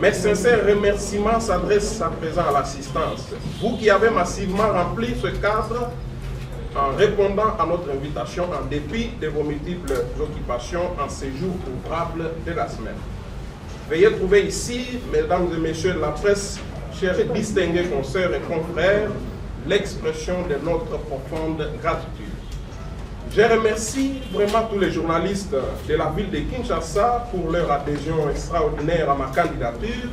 Mes sincères remerciements s'adressent à présent à l'assistance. Vous qui avez massivement rempli ce cadre en répondant à notre invitation en dépit de vos multiples occupations en séjour ouvrable de la semaine. Veuillez trouver ici, mesdames et messieurs de la presse, chers et distingués consoeurs et confrères, l'expression de notre profonde gratitude. Je remercie vraiment tous les journalistes de la ville de Kinshasa pour leur adhésion extraordinaire à ma candidature,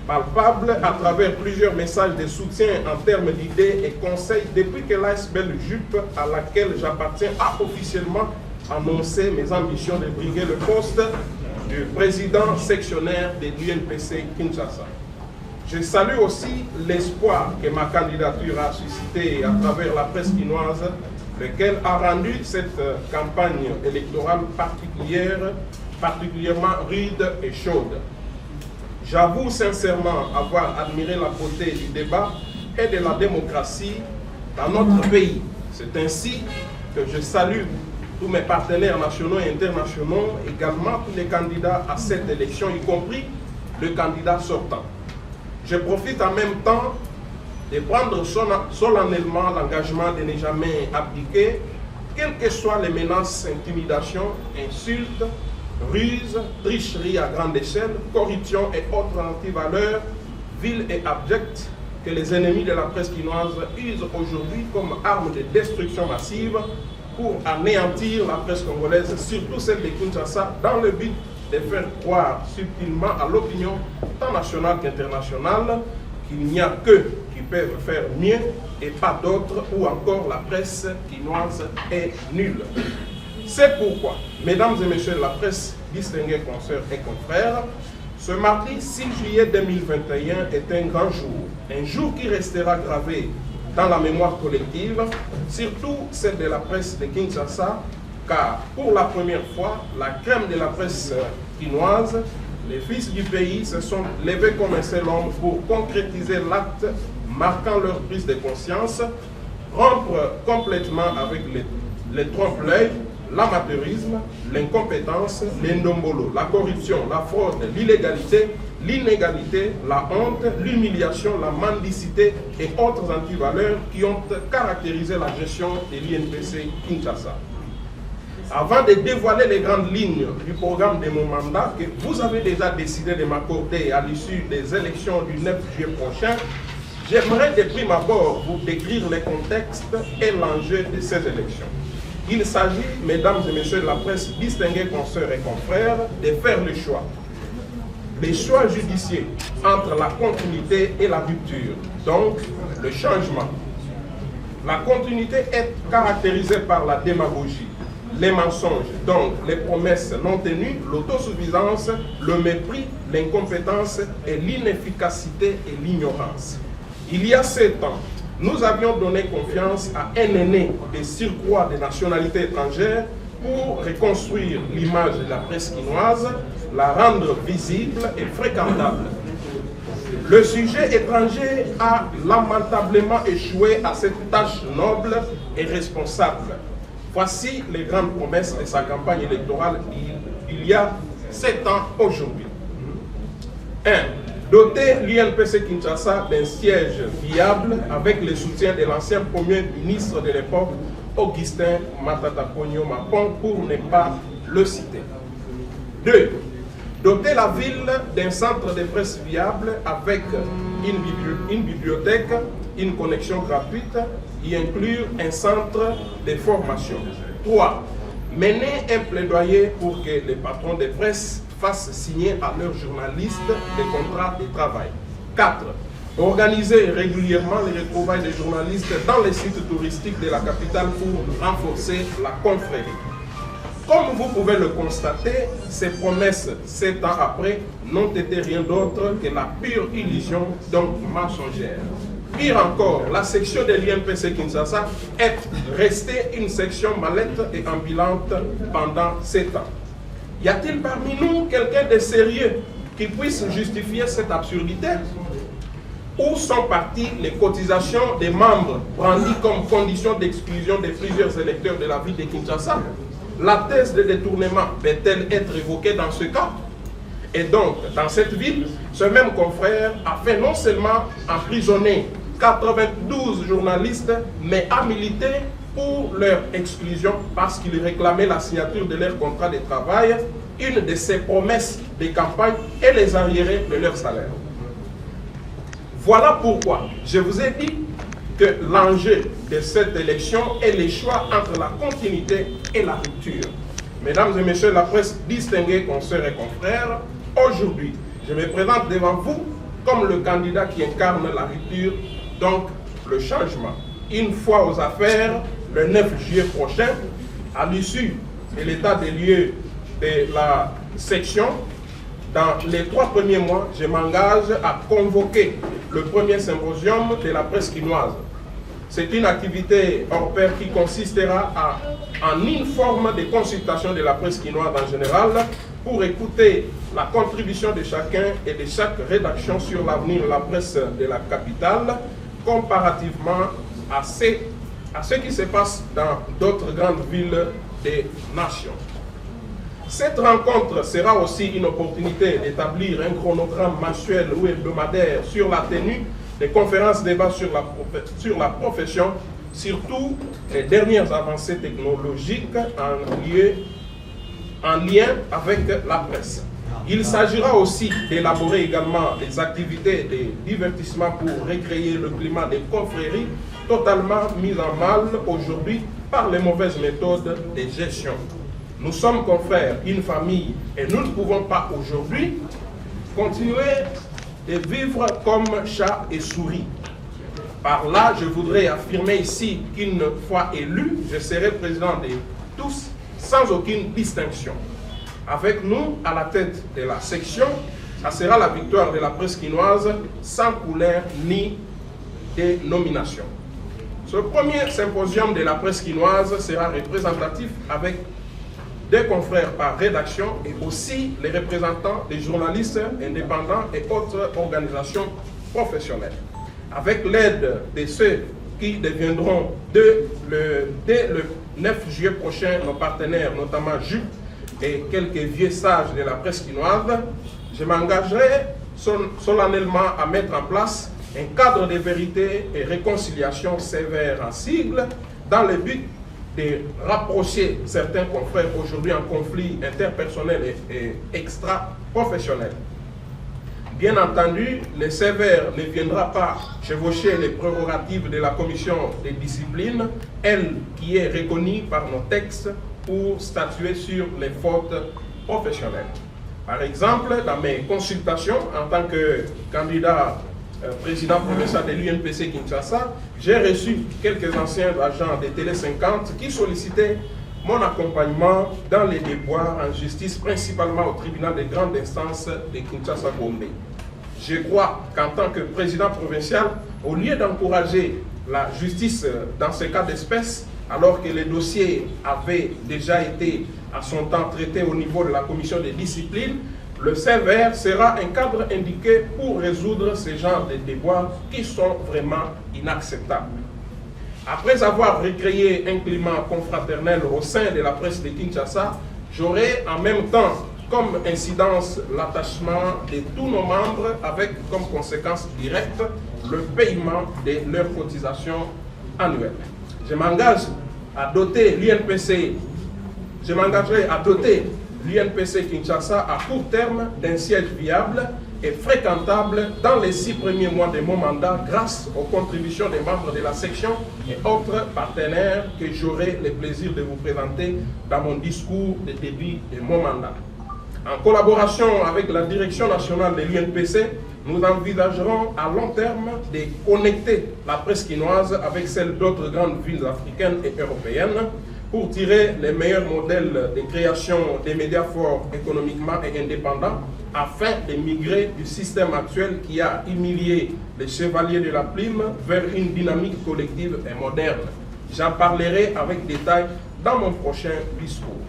palpable à travers plusieurs messages de soutien en termes d'idées et conseils depuis que l'ASBEL JUP, à laquelle j'appartiens, a officiellement annoncé mes ambitions de briguer le poste du président sectionnaire de l'UNPC Kinshasa. Je salue aussi l'espoir que ma candidature a suscité à travers la presse quinoise, lequel a rendu cette campagne électorale particulièrement rude et chaude. J'avoue sincèrement avoir admiré la beauté du débat et de la démocratie dans notre pays. C'est ainsi que je salue tous mes partenaires nationaux et internationaux, également tous les candidats à cette élection, y compris le candidat sortant. Je profite en même temps de prendre solennellement l'engagement de ne jamais abdiquer, quelles que soient les menaces, intimidations, insultes, ruses, tricheries à grande échelle, corruption et autres antivaleurs, viles et abjectes, que les ennemis de la presse quinoise usent aujourd'hui comme arme de destruction massive pour anéantir la presse congolaise, surtout celle de Kinshasa, dans le but de faire croire subtilement à l'opinion tant nationale qu'internationale qu'il n'y a qu'eux qui peuvent faire mieux et pas d'autres, ou encore la presse quinoise est nulle. C'est pourquoi, mesdames et messieurs de la presse, distingués consoeurs et confrères, ce mardi 6 juillet 2021 est un grand jour qui restera gravé dans la mémoire collective, surtout celle de la presse de Kinshasa, car pour la première fois, la crème de la presse quinoise, les fils du pays se sont levés comme un seul homme pour concrétiser l'acte marquant leur prise de conscience, rompre complètement avec les trompe-l'œil, l'amateurisme, l'incompétence, l'indombolo, la corruption, la fraude, l'illégalité, l'inégalité, la honte, l'humiliation, la mendicité et autres antivaleurs qui ont caractérisé la gestion de l'INPC Kinshasa. Avant de dévoiler les grandes lignes du programme de mon mandat que vous avez déjà décidé de m'accorder à l'issue des élections du 9 juillet prochain, j'aimerais de prime abord vous décrire le contexte et l'enjeu de ces élections. Il s'agit, mesdames et messieurs de la presse, distingués consoeurs et confrères, de faire le choix. Les choix judicieux entre la continuité et la rupture, donc le changement. La continuité est caractérisée par la démagogie, les mensonges, donc les promesses non tenues, l'autosuffisance, le mépris, l'incompétence et l'inefficacité et l'ignorance. Il y a 7 ans, nous avions donné confiance à un aîné de surcroît de nationalité étrangère pour reconstruire l'image de la presse quinoise, la rendre visible et fréquentable. Le sujet étranger a lamentablement échoué à cette tâche noble et responsable. Voici les grandes promesses de sa campagne électorale il y a 7 ans aujourd'hui. 1. Doter l'UNPC Kinshasa d'un siège viable avec le soutien de l'ancien Premier ministre de l'époque, Augustin Matata Ponyo Mapon, pour ne pas le citer. 2. Doter la ville d'un centre de presse viable avec une bibliothèque, une connexion gratuite, y inclure un centre de formation. 3. Mener un plaidoyer pour que les patrons de presse fassent signer à leurs journalistes des contrats de travail. 4. Organiser régulièrement les retrouvailles des journalistes dans les sites touristiques de la capitale pour renforcer la confrérie. Comme vous pouvez le constater, ces promesses, 7 ans après, n'ont été rien d'autre que la pure illusion, donc mensongère. Pire encore, la section de l'INPC Kinshasa est restée une section mallette et ambulante pendant 7 ans. Y a-t-il parmi nous quelqu'un de sérieux qui puisse justifier cette absurdité? Où sont parties les cotisations des membres brandies comme condition d'exclusion de plusieurs électeurs de la ville de Kinshasa? La thèse de détournement peut-elle être évoquée dans ce cas? Et donc, dans cette ville, ce même confrère a fait non seulement emprisonner 92 journalistes, mais a milité pour leur exclusion parce qu'ils réclamaient la signature de leur contrat de travail, une de ses promesses de campagne, et les arriérés de leur salaire. Voilà pourquoi je vous ai dit que l'enjeu de cette élection est le choix entre la continuité et la rupture. Mesdames et messieurs la presse, distingués consoeurs et confrères, aujourd'hui, je me présente devant vous comme le candidat qui incarne la rupture, donc le changement. Une fois aux affaires, le 9 juillet prochain, à l'issue de l'état des lieux de la section, dans les 3 premiers mois, je m'engage à convoquer le premier symposium de la presse quinoise. C'est une activité hors pair qui consistera en une forme de consultation de la presse quinoise en général pour écouter la contribution de chacun et de chaque rédaction sur l'avenir de la presse de la capitale comparativement à ce qui se passe dans d'autres grandes villes des nations. Cette rencontre sera aussi une opportunité d'établir un chronogramme mensuel ou hebdomadaire sur la tenue des conférences débats sur la profession, surtout les dernières avancées technologiques en lien avec la presse. Il s'agira aussi d'élaborer également des activités de divertissement pour recréer le climat des confréries totalement mis en mal aujourd'hui par les mauvaises méthodes de gestion. Nous sommes confrères, une famille, et nous ne pouvons pas aujourd'hui continuer de vivre comme chat et souris. Par là, je voudrais affirmer ici qu'une fois élu, je serai président de tous sans aucune distinction. Avec nous, à la tête de la section, ça sera la victoire de la presse quinoise sans couleur ni dénomination. Ce premier symposium de la presse quinoise sera représentatif avec 2 confrères par rédaction et aussi les représentants des journalistes indépendants et autres organisations professionnelles. Avec l'aide de ceux qui deviendront dès le 9 juillet prochain nos partenaires, notamment JUP et quelques vieux sages de la presse quinoise, je m'engagerai solennellement à mettre en place un cadre de vérité et réconciliation sévère en sigle dans le but de rapprocher certains confrères aujourd'hui en conflit interpersonnel et extra-professionnel. Bien entendu, le sévère ne viendra pas chevaucher les prérogatives de la commission des disciplines, elle qui est reconnue par nos textes pour statuer sur les fautes professionnelles. Par exemple, dans mes consultations en tant que candidat président provincial de l'UNPC Kinshasa, j'ai reçu quelques anciens agents de Télé 50 qui sollicitaient mon accompagnement dans les déboires en justice, principalement au tribunal de grande instance de Kinshasa-Gombe. Je crois qu'en tant que président provincial, au lieu d'encourager la justice dans ce cas d'espèce, alors que les dossiers avaient déjà été à son temps traités au niveau de la commission de discipline, le sévère sera un cadre indiqué pour résoudre ce genre de déboires qui sont vraiment inacceptables. Après avoir recréé un climat confraternel au sein de la presse de Kinshasa, j'aurai en même temps comme incidence l'attachement de tous nos membres avec comme conséquence directe le paiement de leurs cotisations annuelles. Je m'engage à doter l'UNPC, l'UNPC Kinshasa à court terme d'un siège viable et fréquentable dans les 6 premiers mois de mon mandat grâce aux contributions des membres de la section et autres partenaires que j'aurai le plaisir de vous présenter dans mon discours de début de mon mandat. En collaboration avec la direction nationale de l'UNPC, nous envisagerons à long terme de connecter la presse quinoise avec celle d'autres grandes villes africaines et européennes pour tirer les meilleurs modèles de création des médias forts économiquement et indépendants afin de migrer du système actuel qui a humilié les chevaliers de la plume vers une dynamique collective et moderne. J'en parlerai avec détail dans mon prochain discours.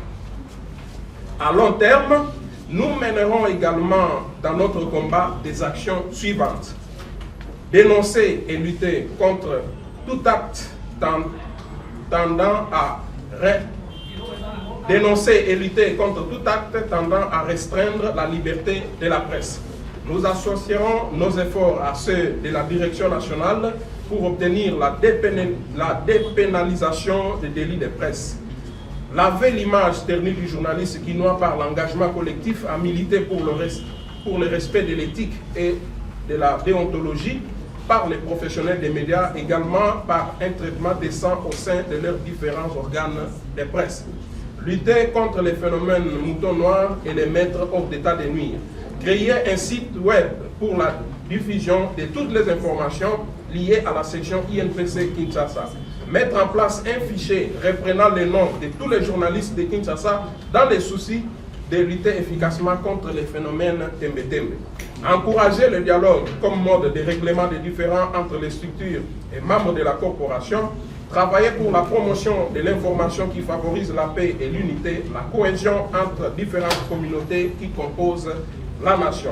À long terme, nous mènerons également dans notre combat des actions suivantes. Dénoncer et lutter contre tout acte tendant à dénoncer et lutter contre tout acte tendant à restreindre la liberté de la presse. Nous associerons nos efforts à ceux de la direction nationale pour obtenir la dépénalisation des délits de presse. Laver l'image ternie du journaliste quinois par l'engagement collectif à militer pour le respect de l'éthique et de la déontologie par les professionnels des médias, également par un traitement décent au sein de leurs différents organes de presse. Lutter contre les phénomènes moutons noirs et les mettre hors d'état de nuire. Créer un site web pour la diffusion de toutes les informations liées à la section INPC Kinshasa. Mettre en place un fichier reprenant les noms de tous les journalistes de Kinshasa dans les soucis de lutter efficacement contre les phénomènes Tembe-Tembe. Encourager le dialogue comme mode de règlement des différends entre les structures et membres de la corporation. Travailler pour la promotion de l'information qui favorise la paix et l'unité, la cohésion entre différentes communautés qui composent la nation.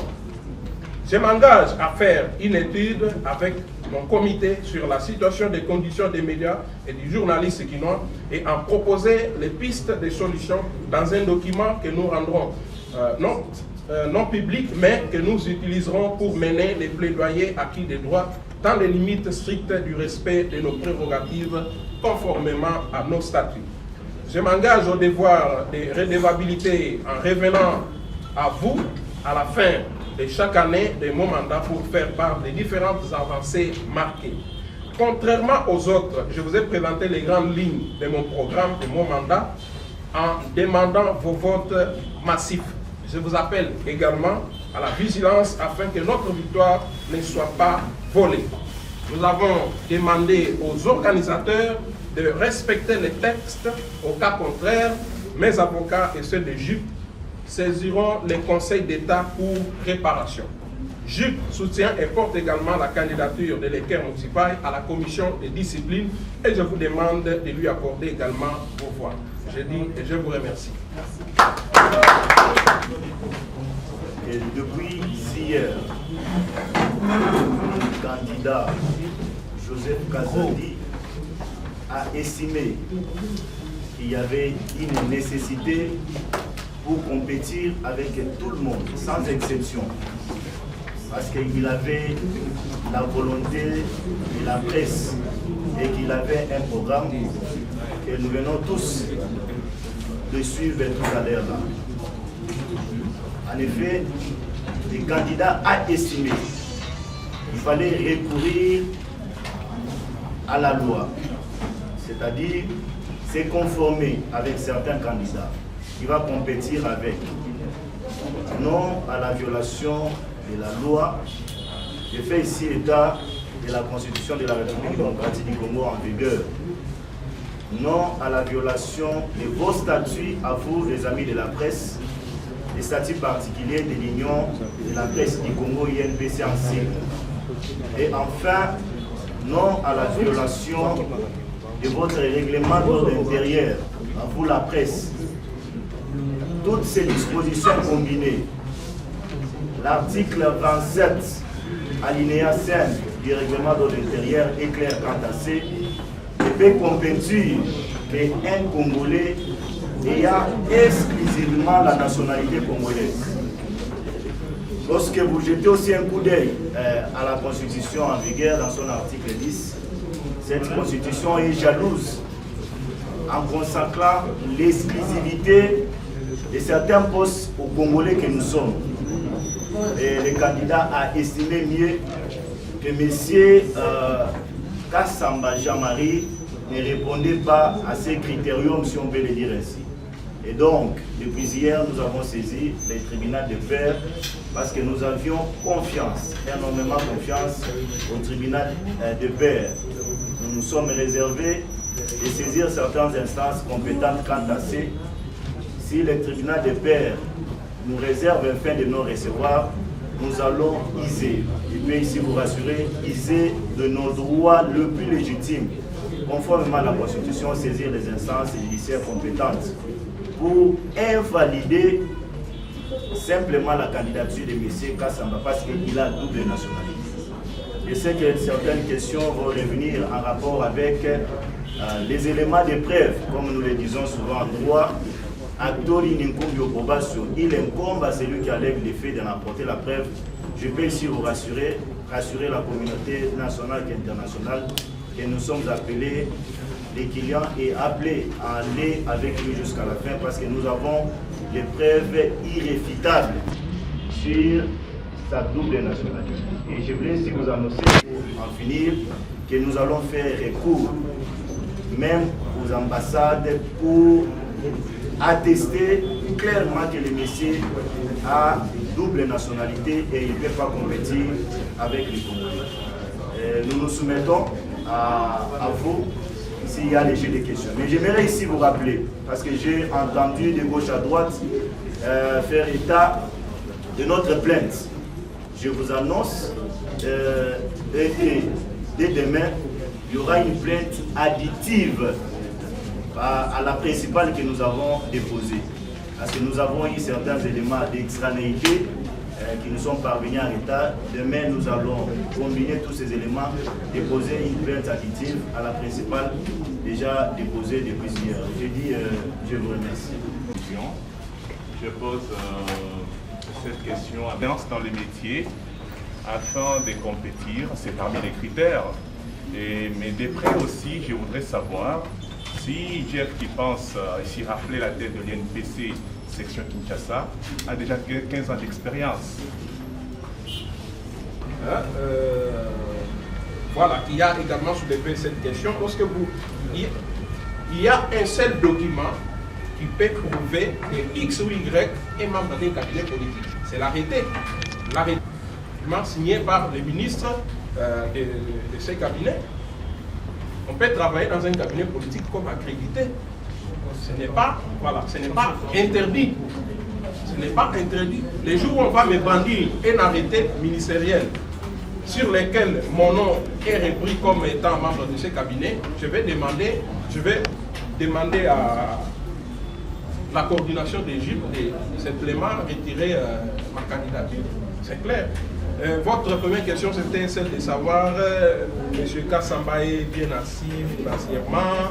Je m'engage à faire une étude avec mon comité sur la situation des conditions des médias et du journaliste quinois et en proposer les pistes de solutions dans un document que nous rendrons non public, mais que nous utiliserons pour mener les plaidoyers acquis des droits dans les limites strictes du respect de nos prérogatives conformément à nos statuts. Je m'engage au devoir de redevabilité en revenant à vous à la fin de chaque année de mon mandat pour faire part des différentes avancées marquées. Contrairement aux autres, je vous ai présenté les grandes lignes de mon programme, de mon mandat, en demandant vos votes massifs. Je vous appelle également à la vigilance afin que notre victoire ne soit pas volée. Nous avons demandé aux organisateurs de respecter les textes. Au cas contraire, mes avocats et ceux de JUP saisiront les conseils d'État pour réparation. JUP soutient et porte également la candidature de l'équerre municipal à la commission de discipline et je vous demande de lui accorder également vos voix. Je dis et je vous remercie. Et depuis hier, le candidat Joseph Kazadi a estimé qu'il y avait une nécessité pour compétir avec tout le monde, sans exception. Parce qu'il avait la volonté de la presse et qu'il avait un programme que nous venons tous de suivre tout à l'heure là. En effet, le candidat a estimé qu'il fallait recourir à la loi, c'est-à-dire se conformer avec certains candidats qui va compétir avec, non à la violation de la loi. Je fais ici état de la Constitution de la République démocratique du Congo en vigueur, non à la violation de vos statuts à vous, les amis de la presse, les statuts particuliers de l'Union de la presse du Congo INPC en sigle. Et enfin, non à la violation de votre règlement d'ordre intérieur à vous, la presse. Toutes ces dispositions combinées, l'article 27, alinéa 5 du règlement d'ordre intérieur est clair quant à ces, ne peut compétir qu'un Congolais ayant exclusivement la nationalité congolaise. Lorsque vous jetez aussi un coup d'œil à la Constitution en vigueur dans son article 10, cette Constitution est jalouse en consacrant l'exclusivité de certains postes aux Congolais que nous sommes. Et le candidat a estimé mieux que M. Kassamba Jean-Marie ne répondait pas à ces critériums, si on peut le dire ainsi. Et donc, depuis hier, nous avons saisi les tribunaux de paix parce que nous avions confiance, énormément confiance au tribunal de paix. Nous nous sommes réservés de saisir certaines instances compétentes quant à ces. Si le tribunal de paix nous réserve un fin de non-recevoir, nous allons iser, je peux ici vous rassurer, iser de nos droits le plus légitimes, conformément à la Constitution, saisir les instances judiciaires compétentes pour invalider simplement la candidature de M. Kassamba parce qu'il a double nationalité. Je sais que certaines questions vont revenir en rapport avec les éléments de preuve, comme nous le disons souvent en droit, acteur il incombe aux probations, il incombe à celui qui enlève les faits d'en apporter la preuve. Je peux ici vous rassurer la communauté nationale et internationale que nous sommes appelés, les clients, et appelés à aller avec lui jusqu'à la fin parce que nous avons les preuves irréfutables sur sa double nationalité. Et je voulais aussi vous annoncer, pour en finir, que nous allons faire recours même aux ambassades pour attester clairement que le monsieur a double nationalité et il ne peut pas compétir avec les Congolais. Nous nous soumettons à vous s'il y a des questions. Mais j'aimerais ici vous rappeler, parce que j'ai entendu de gauche à droite faire état de notre plainte. Je vous annonce que dès demain, il y aura une plainte additive à la principale que nous avons déposée. Parce que nous avons eu certains éléments d'extranéité qui nous sont parvenus en retard. Demain, nous allons combiner tous ces éléments, déposer une plainte additive à la principale déjà déposée depuis hier. Je dis, je vous remercie. Je pose cette question à danse dans les métiers afin de compétir, c'est parmi les critères. Mais de près aussi, je voudrais savoir si Jeff qui pense ici rafler la tête de l'INPC section Kinshasa a déjà 15 ans d'expérience. Voilà, il y a également soulevé cette question. Lorsque il y a un seul document qui peut prouver que X ou Y est membre d'un cabinet politique. C'est l'arrêté. L'arrêté signé par le ministre de ces cabinets. On peut travailler dans un cabinet politique comme accrédité. Ce n'est pas, voilà, ce n'est pas interdit. Ce n'est pas interdit. Les jours où on va me brandir un arrêté ministériel sur lequel mon nom est repris comme étant membre de ce cabinet, je vais demander à la coordination d'Égypte de simplement retirer ma candidature. C'est clair. Votre première question, c'était celle de savoir M. Kassamba est bien assis financièrement.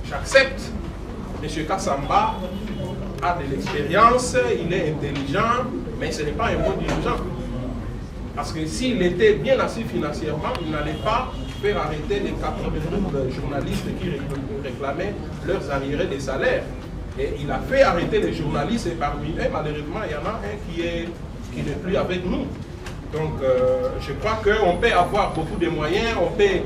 J'accepte. M. Kassamba a de l'expérience, il est intelligent, mais ce n'est pas un bon dirigeant. Parce que s'il était bien assis financièrement, il n'allait pas faire arrêter les 92 journalistes qui réclamaient leurs arriérés de salaire. Et il a fait arrêter les journalistes et parmi eux, malheureusement, il y en a un qui n'est plus avec nous. Donc, je crois qu'on peut avoir beaucoup de moyens, on peut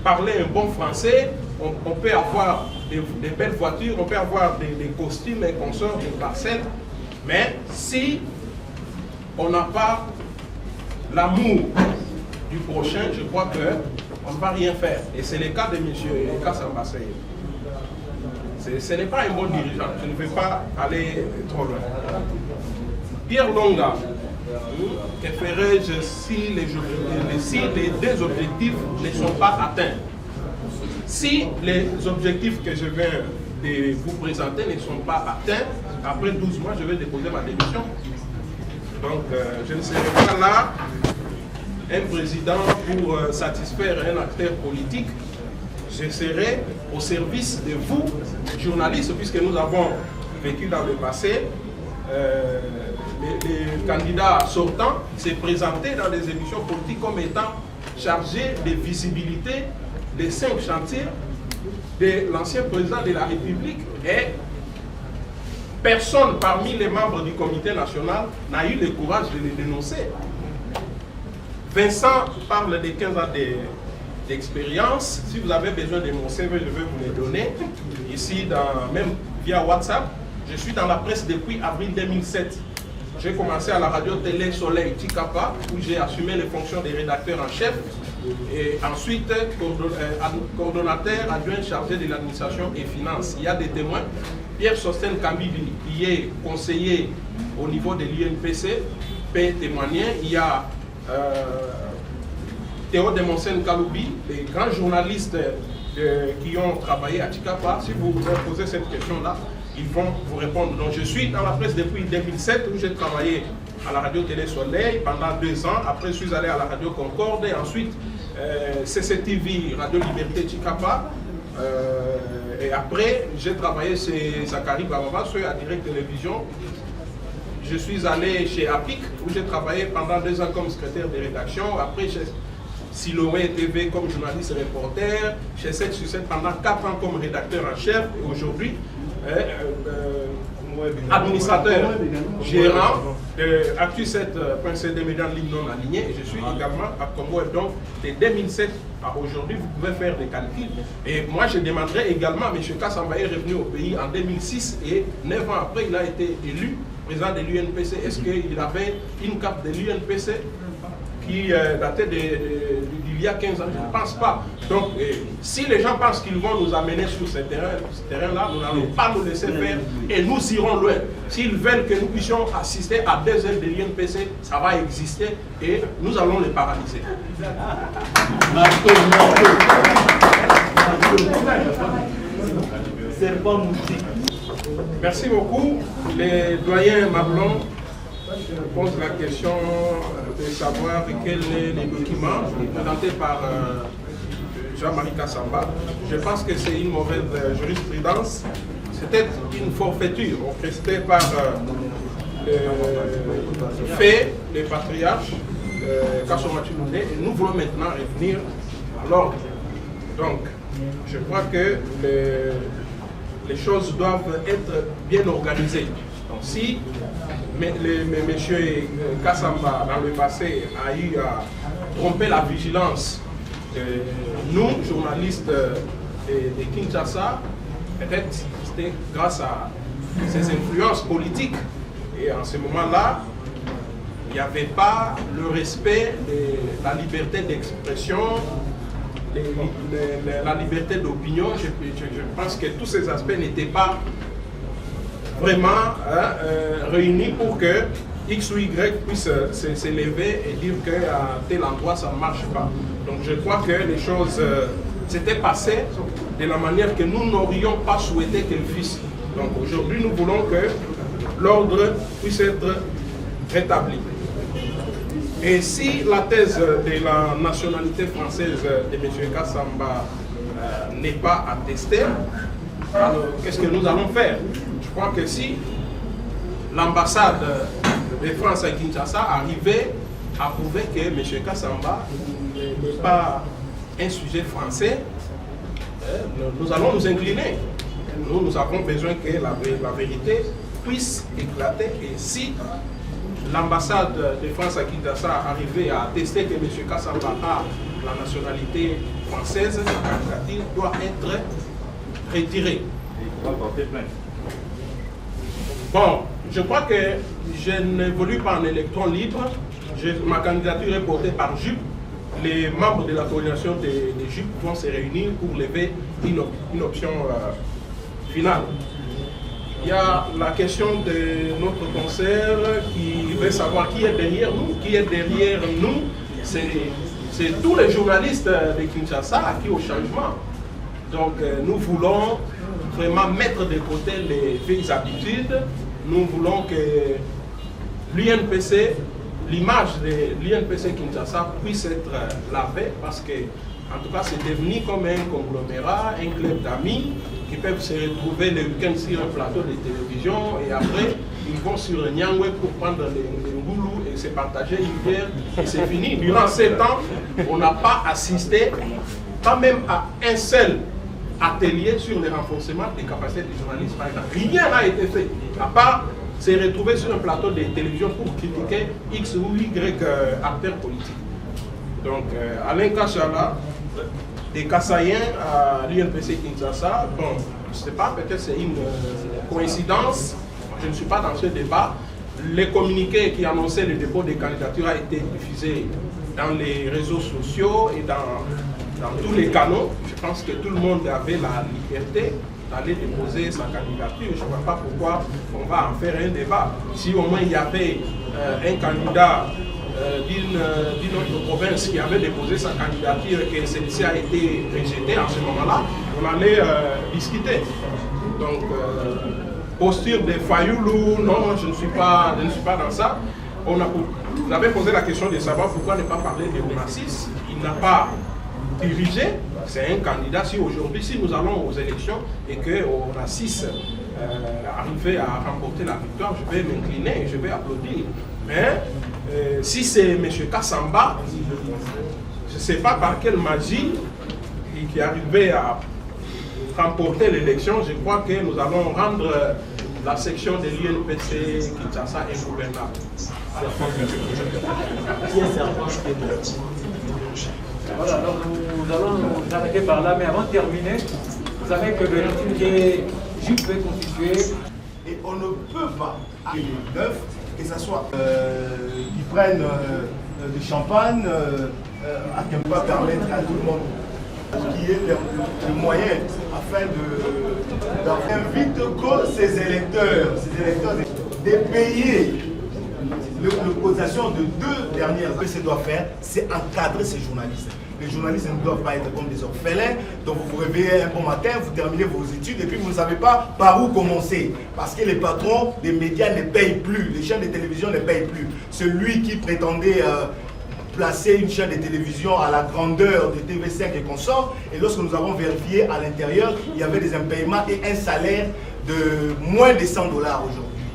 parler un bon français, on peut avoir des belles voitures, on peut avoir des costumes, des consorts, des parcelles, mais si on n'a pas l'amour du prochain, je crois qu'on ne va rien faire. Et c'est le cas de M. Kassamba Seye. Ce n'est pas un bon dirigeant, je ne vais pas aller trop loin. Pierre Longa, que ferais-je si les deux objectifs ne sont pas atteints? Si les objectifs que je viens de vous présenter ne sont pas atteints, après 12 mois, je vais déposer ma démission. Donc, je ne serai pas là, un président pour satisfaire un acteur politique. Je serai au service de vous, journalistes, puisque nous avons vécu dans le passé. Les candidats sortants s'est présenté dans des émissions politiques comme étant chargés de visibilité des 5 chantiers de l'ancien président de la République, et personne parmi les membres du comité national n'a eu le courage de les dénoncer. Vincent parle de 15 ans d'expérience. Si vous avez besoin de mon CV, je vais vous les donner. Ici, même via WhatsApp, je suis dans la presse depuis avril 2007. J'ai commencé à la radio-télé Soleil Tikapa, où j'ai assumé les fonctions de rédacteur en chef, et ensuite coordonnateur adjoint chargé de l'administration et finances. Il y a des témoins. Pierre Sosten Kambili, qui est conseiller au niveau de l'INPC, peut témoigner. Il y a Théo Demonsen Kaloubi, les grands journalistes qui ont travaillé à Tikapa. Si vous leur posez cette question-là, ils vont vous répondre. Donc je suis dans la presse depuis 2007, où j'ai travaillé à la radio-télé Soleil pendant 2 ans. Après, je suis allé à la radio Concorde et ensuite CCTV, Radio Liberté Tikapa. Et après, j'ai travaillé chez Zachary Bababa, sur la Direct Télévision. Je suis allé chez APIC, où j'ai travaillé pendant 2 ans comme secrétaire de rédaction. Après, chez Siloé TV comme journaliste et reporter. Chez 7 sur 7 pendant 4 ans comme rédacteur en chef. Et aujourd'hui, administrateur gérant de Actu7.cd médias en ligne non alignés. Et je suis également à Congo. Donc, de 2007 à aujourd'hui, vous pouvez faire des calculs. Et moi, je demanderai également, M. Kassamba est revenu au pays en 2006 et 9 ans après, il a été élu président de l'UNPC. Est-ce qu'il avait une carte de l'UNPC qui datait d'il y a 15 ans? Je ne pense pas. Donc, si les gens pensent qu'ils vont nous amener sur ce terrain-là, nous n'allons pas nous laisser faire et nous irons loin. S'ils veulent que nous puissions assister à 2 ailes de l'UNPC, ça va exister et nous allons les paralyser. Merci beaucoup. Les doyens Mablon pose la question de savoir quels sont les documents présentés par Jean-Marie Kassamba. Je pense que c'est une mauvaise jurisprudence. C'était une forfaiture orchestrée par le fait des patriarches Kassoma Chinoudé, et nous voulons maintenant revenir à l'ordre. Donc, je crois que les choses doivent être bien organisées. Donc, si M. Kassamba, dans le passé, a eu à tromper la vigilance de nous, journalistes de Kinshasa, peut-être c'était grâce à ses influences politiques. Et en ce moment-là, il n'y avait pas le respect de la liberté d'expression, la liberté d'opinion. Je pense que tous ces aspects n'étaient pas vraiment réunis pour que X ou Y puisse s'élever et dire qu'à tel endroit ça ne marche pas. Donc je crois que les choses s'étaient passées de la manière que nous n'aurions pas souhaité qu'elles fissent. Donc aujourd'hui nous voulons que l'ordre puisse être rétabli. Et si la thèse de la nationalité française de M. Kassamba n'est pas attestée, alors qu'est-ce que nous allons faire? Je crois que si l'ambassade de France à Kinshasa arrivait à prouver que M. Kassamba n'est pas un sujet français, nous allons nous incliner. Nous avons besoin que la vérité puisse éclater. Et si l'ambassade de France à Kinshasa arrivait à attester que M. Kassamba a la nationalité française, sa candidature doit être retirée. Bon, je crois que je n'évolue pas en électron libre. Ma candidature est portée par JUP. Les membres de la coordination des JUP vont se réunir pour lever une option finale. Il y a la question de notre concert qui veut savoir qui est derrière nous. Qui est derrière nous? C'est tous les journalistes de Kinshasa acquis au changement. Donc nous voulons vraiment mettre de côté les vieilles habitudes. Nous voulons que l'UNPC, l'image de l'UNPC Kinshasa puisse être lavée parce que, en tout cas, c'est devenu comme un conglomérat, un club d'amis qui peuvent se retrouver le week-end sur un plateau de télévision et après, ils vont sur le Nyangwe pour prendre les ngoulous et se partager une bière et c'est fini. Durant 7 ans, on n'a pas assisté, pas même à un seul atelier sur le renforcement des capacités des journalistes, par exemple. Rien n'a été fait, à part se retrouver sur un plateau de télévision pour critiquer X ou Y acteurs politiques. Donc, Alain Kachala, des Kassaïens à l'UNPC Kinshasa, bon, je ne sais pas, peut-être c'est une coïncidence, je ne suis pas dans ce débat. Les communiqués qui annonçaient le dépôt des candidatures a été diffusé dans les réseaux sociaux et dans tous les canaux. Je pense que tout le monde avait la liberté d'aller déposer sa candidature. Je ne vois pas pourquoi on va en faire un débat. Si au moins il y avait un candidat d'une autre province qui avait déposé sa candidature et que celle-ci a été rejetée en ce moment-là, on allait discuter. Donc, posture de Fayoulou, non, je ne suis pas dans ça. Vous avez posé la question de savoir pourquoi ne pas parler de Onassis. Il n'a pas diriger, c'est un candidat. Si aujourd'hui, si nous allons aux élections et qu'on assiste arriver à remporter la victoire, je vais m'incliner et je vais applaudir. Mais si c'est M. Kassamba, je ne sais pas par quelle magie qui est arrivé à remporter l'élection, je crois que nous allons rendre la section de l'UNPC Kinshasa ingouvernable. Voilà, donc nous allons nous arrêter par là, mais avant de terminer, vous savez que le budget juif est constitué. Et on ne peut pas aller neuf, que ce soit qui prennent du champagne, à ne pas permettre à tout le monde qui est le moyen afin d'inviter que ces électeurs de payer l'opposition de 2 dernières années. Ce que doit faire, c'est encadrer ces journalistes. Les journalistes ne doivent pas être comme des orphelins, donc vous vous réveillez un bon matin, vous terminez vos études et puis vous ne savez pas par où commencer. Parce que les patrons des médias ne payent plus, les chaînes de télévision ne payent plus. Celui qui prétendait placer une chaîne de télévision à la grandeur de TV5 et consorts, et lorsque nous avons vérifié à l'intérieur, il y avait des impayements et un salaire de moins de 100 $ aujourd'hui.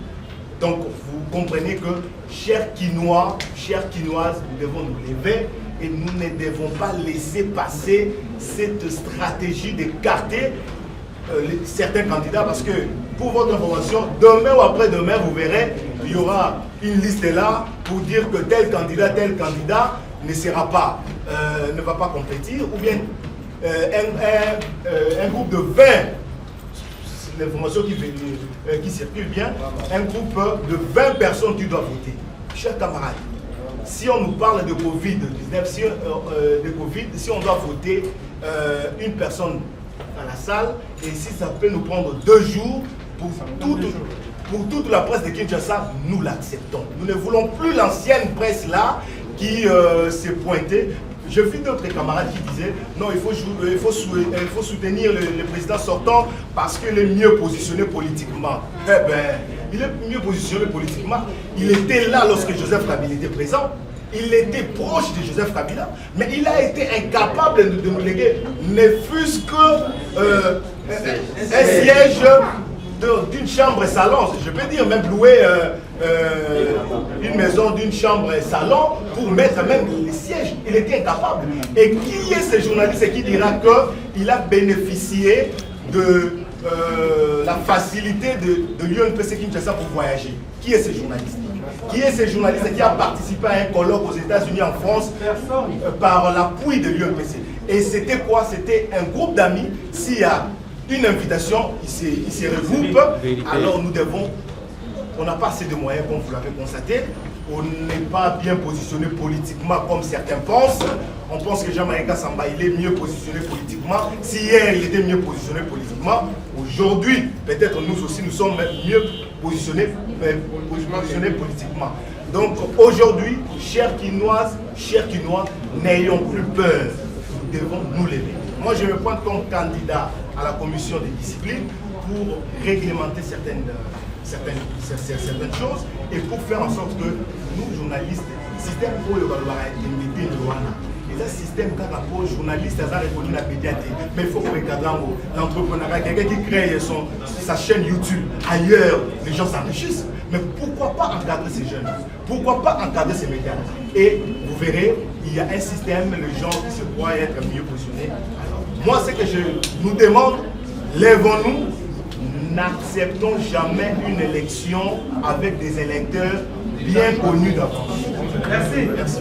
Donc vous comprenez que, chers Quinois, chères Quinoises, nous devons nous lever et nous ne devons pas laisser passer cette stratégie d'écarter certains candidats, parce que, pour votre information, demain ou après-demain, vous verrez, il y aura une liste là pour dire que tel candidat ne sera pas, ne va pas compétir, ou bien un groupe de 20, c'est l'information qui circule bien, un groupe de 20 personnes qui doivent voter. Chers camarades, si on nous parle de Covid-19, si on doit voter une personne à la salle, et si ça peut nous prendre 2 jours pour toute la presse de Kinshasa, nous l'acceptons. Nous ne voulons plus l'ancienne presse là qui s'est pointée. Je vis d'autres camarades qui disaient non, il faut soutenir le président sortant parce qu'il est mieux positionné politiquement. Eh bien, il est mieux positionné politiquement. Il était là lorsque Joseph Kabila était présent. Il était proche de Joseph Kabila, mais il a été incapable de nous léguer, ne fût-ce que un siège d'une chambre-salon. Je peux dire même louer une maison d'une chambre-salon pour mettre même les sièges. Il était incapable. Et qui est ce journaliste qui dira qu'il a bénéficié de la facilité de l'UNPC Kinshasa pour voyager? Qui est ce journaliste? Qui est ce journaliste qui a participé à un colloque aux États-Unis, en France, par l'appui de l'UNPC? Et c'était quoi? C'était un groupe d'amis. S'il y a une invitation, ils se regroupent. Alors nous devons, on n'a pas assez de moyens comme vous l'avez constaté. On n'est pas bien positionné politiquement comme certains pensent. On pense que Jean-Marie Kassamba, il est mieux positionné politiquement. Si hier il était mieux positionné politiquement, aujourd'hui, peut-être nous aussi, nous sommes mieux positionnés politiquement. Donc aujourd'hui, chers Quinoises, chers Quinois, n'ayons plus peur. Nous devons nous lever. Moi, je me pointe comme candidat à la commission des disciplines pour réglementer certaines choses et pour faire en sorte que nous, journalistes, système pour le et un système quand rapport journaliste, ça a répondu à pédiatrie. Mais il faut que l'entrepreneuriat, quelqu'un qui crée sa chaîne YouTube ailleurs, les gens s'enrichissent. Mais pourquoi pas encadrer ces jeunes? Pourquoi pas encadrer ces médias? Et vous verrez, il y a un système, les gens qui se croient être mieux positionnés. Alors, moi, ce que je nous demande, lèvons-nous, n'acceptons jamais une élection avec des électeurs bien connus d'avance. Merci. Merci.